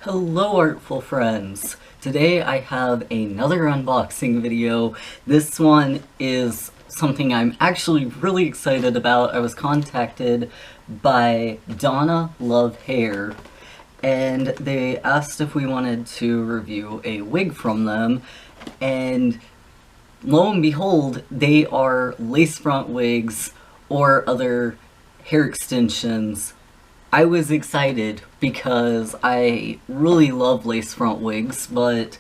Hello artful friends! Today I have another unboxing video. This one is something I'm actually really excited about. I was contacted by DonaLove Hair and they asked if we wanted to review a wig from them, and lo and behold, they are lace front wigs or other hair extensions. I was excited because I really love lace front wigs, but,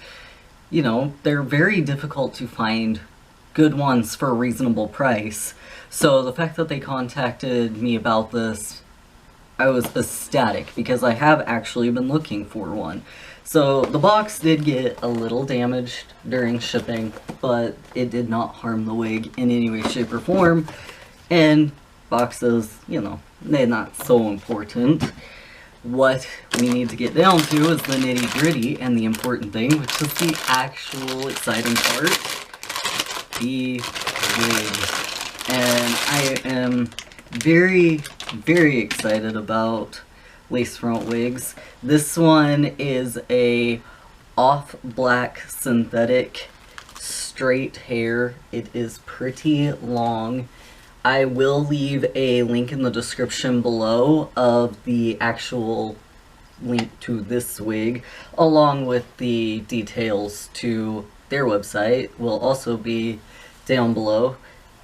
you know, they're very difficult to find good ones for a reasonable price. So the fact that they contacted me about this, I was ecstatic because I have actually been looking for one. So the box did get a little damaged during shipping, but it did not harm the wig in any way, shape, or form. And boxes, you know, they're not so important. What we need to get down to is the nitty-gritty and the important thing, which is the actual exciting part, the wig. And I am very, very excited about lace front wigs. This one is a off black synthetic straight hair. It is pretty long. I will leave a link in the description below of the actual link to this wig, along with the details to their website will also be down below.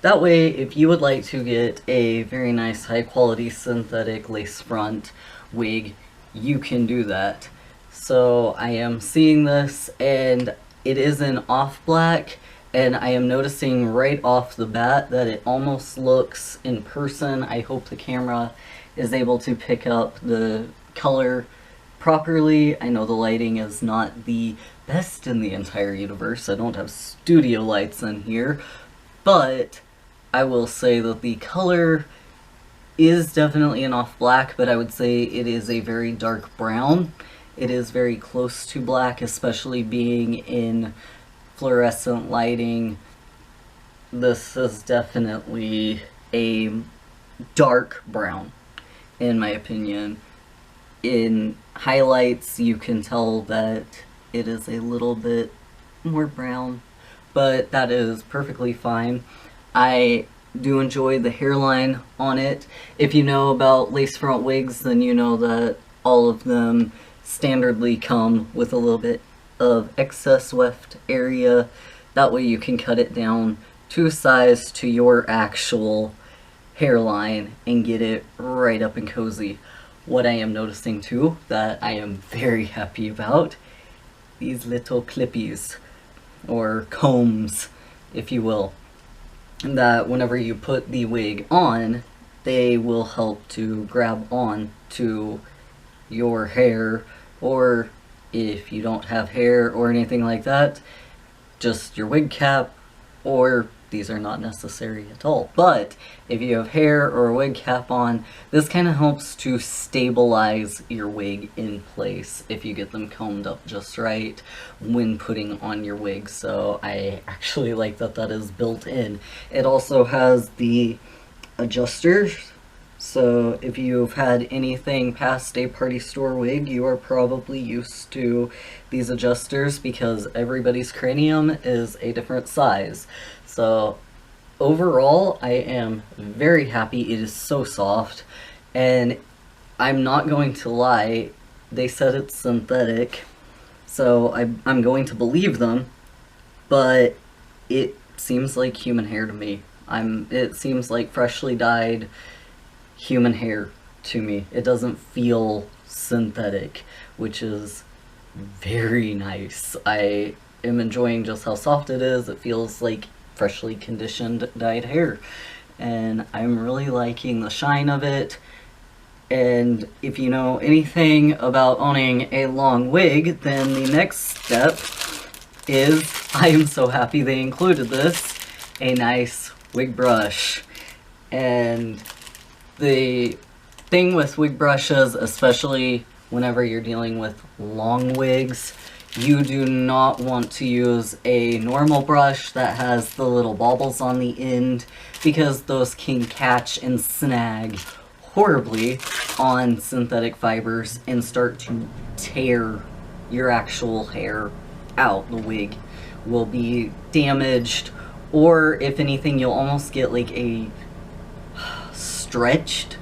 That way, if you would like to get a very nice high quality synthetic lace front wig, you can do that. So I am seeing this and it is in off black. And I am noticing right off the bat that it almost looks in person. I hope the camera is able to pick up the color properly. I know the lighting is not the best in the entire universe. I don't have studio lights in here. But I will say that the color is definitely an off black, but I would say it is a very dark brown. It is very close to black, especially being in fluorescent lighting. This is definitely a dark brown, in my opinion. In highlights, you can tell that it is a little bit more brown, but that is perfectly fine. I do enjoy the hairline on it. If you know about lace front wigs, then you know that all of them standardly come with a little bit of excess weft area. That way you can cut it down to size to your actual hairline and get it right up and cozy. What I am noticing too, that I am very happy about, these little clippies, or combs, if you will, that whenever you put the wig on, they will help to grab on to your hair, or if you don't have hair or anything like that, just your wig cap, or these are not necessary at all. But if you have hair or a wig cap on, this kind of helps to stabilize your wig in place if you get them combed up just right when putting on your wig. So I actually like that that is built in. It also has the adjusters. So if you've had anything past a party store wig, you are probably used to these adjusters because everybody's cranium is a different size. So overall, I am very happy. It is so soft, and I'm not going to lie, they said it's synthetic, so I'm going to believe them, but it seems like human hair to me. It seems like freshly dyed human hair to me. It doesn't feel synthetic, which is very nice. I am enjoying just how soft it is. It feels like freshly conditioned dyed hair, and I'm really liking the shine of it. And if you know anything about owning a long wig, then the next step is, I am so happy they included this, a nice wig brush. And the thing with wig brushes, especially whenever you're dealing with long wigs, you do not want to use a normal brush that has the little baubles on the end, because those can catch and snag horribly on synthetic fibers and start to tear your actual hair out. The wig will be damaged, or if anything, you'll almost get like a stretched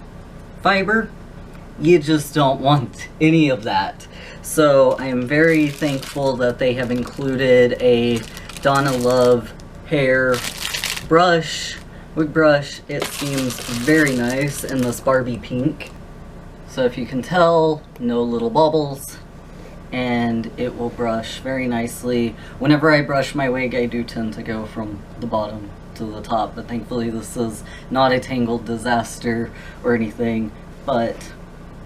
fiber. You just don't want any of that. So I am very thankful that they have included a DonaLove hair brush, wig brush. It seems very nice in this Barbie pink. So if you can tell, no little bubbles, and it will brush very nicely. Whenever I brush my wig, I do tend to go from the bottom to the top, but thankfully this is not a tangled disaster or anything, but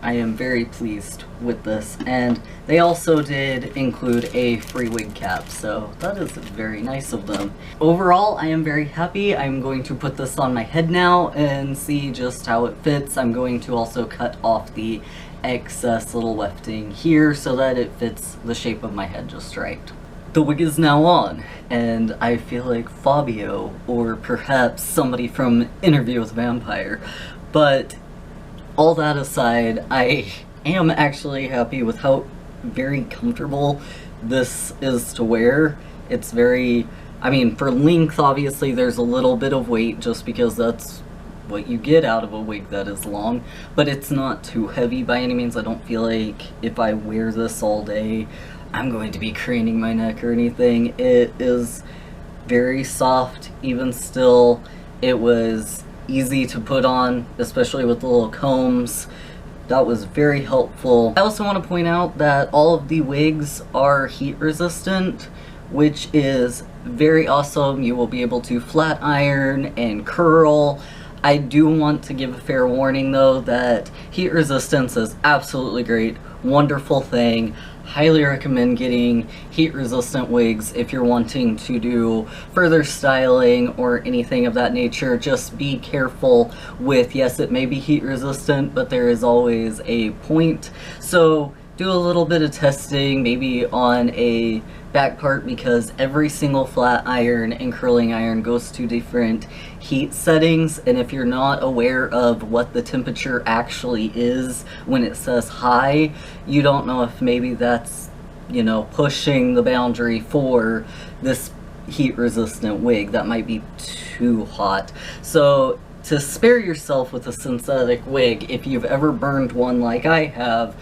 I am very pleased with this. And they also did include a free wig cap, so that is very nice of them. Overall, I am very happy. I'm going to put this on my head now and see just how it fits. I'm going to also cut off the excess little wefting here so that it fits the shape of my head just right. The wig is now on, and I feel like Fabio, or perhaps somebody from Interview with a Vampire. But all that aside, I am actually happy with how very comfortable this is to wear. It's very, I mean, for length, obviously there's a little bit of weight just because that's what you get out of a wig that is long, but it's not too heavy by any means. I don't feel like if I wear this all day, I'm going to be craning my neck or anything. It is very soft, even still. It was easy to put on, especially with the little combs. That was very helpful. I also want to point out that all of the wigs are heat resistant, which is very awesome. You will be able to flat iron and curl. I do want to give a fair warning though that heat resistance is absolutely great, wonderful thing. Highly recommend getting heat resistant wigs if you're wanting to do further styling or anything of that nature. Just be careful with, yes, it may be heat resistant, but there is always a point. So do a little bit of testing, maybe on a back part, because every single flat iron and curling iron goes to different heat settings, and if you're not aware of what the temperature actually is when it says high, you don't know if maybe that's, you know, pushing the boundary for this heat resistant wig. That might be too hot. So to spare yourself with a synthetic wig, if you've ever burned one like I have,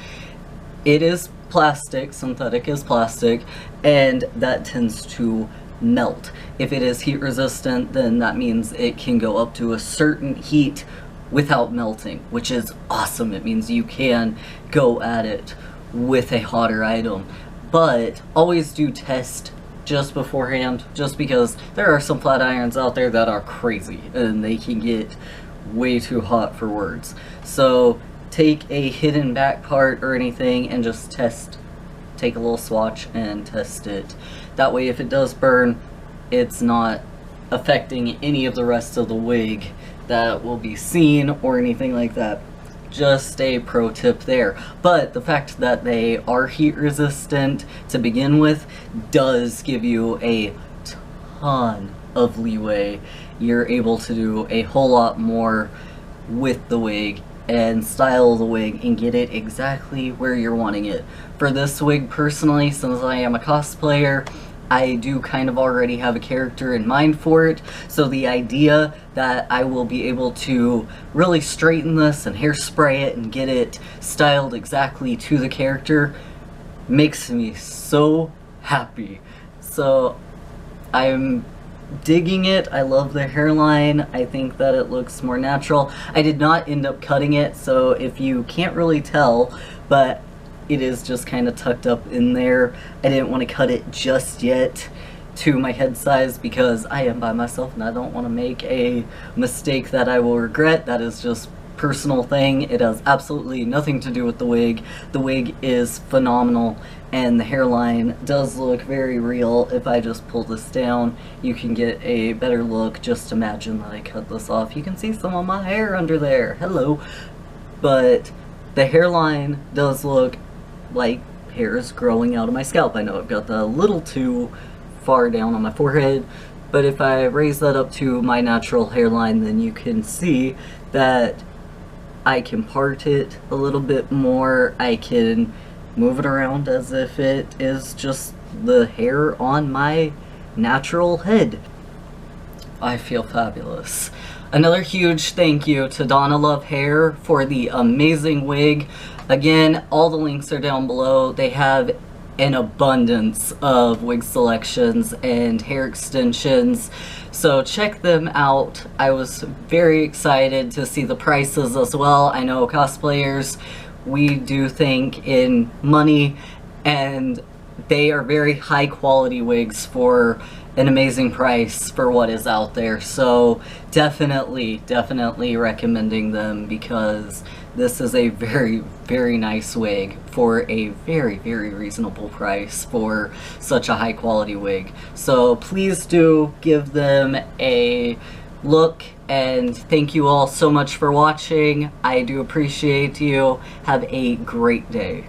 it is plastic, synthetic is plastic, and that tends to melt. If it is heat resistant, then that means it can go up to a certain heat without melting, which is awesome. It means you can go at it with a hotter item. But always do test just beforehand, just because there are some flat irons out there that are crazy and they can get way too hot for words. So take a hidden back part or anything and just test. Take a little swatch and test it. That way if it does burn, it's not affecting any of the rest of the wig that will be seen or anything like that. Just a pro tip there. But the fact that they are heat resistant to begin with does give you a ton of leeway. You're able to do a whole lot more with the wig and style the wig and get it exactly where you're wanting it. For this wig personally, since I am a cosplayer, I do kind of already have a character in mind for it, so the idea that I will be able to really straighten this and hairspray it and get it styled exactly to the character makes me so happy. So I'm digging it. I love the hairline. I think that it looks more natural. I did not end up cutting it, so if you can't really tell, but it is just kind of tucked up in there. I didn't want to cut it just yet to my head size because I am by myself and I don't want to make a mistake that I will regret. That is just personal thing. It has absolutely nothing to do with the wig. The wig is phenomenal and the hairline does look very real. If I just pull this down, you can get a better look. Just imagine that I cut this off. You can see some of my hair under there. Hello. But the hairline does look like hair is growing out of my scalp. I know I've got that a little too far down on my forehead, but if I raise that up to my natural hairline, then you can see that I can part it a little bit more. I can move it around as if it is just the hair on my natural head. I feel fabulous. Another huge thank you to DonaLove Hair for the amazing wig. Again, all the links are down below. They have an abundance of wig selections and hair extensions, so check them out. I was very excited to see the prices as well. I know cosplayers, we do think in money, and they are very high quality wigs for an amazing price for what is out there. So definitely recommending them, because this is a very nice wig for a very reasonable price for such a high quality wig. So please do give them a look, and thank you all so much for watching. I do appreciate you. Have a great day.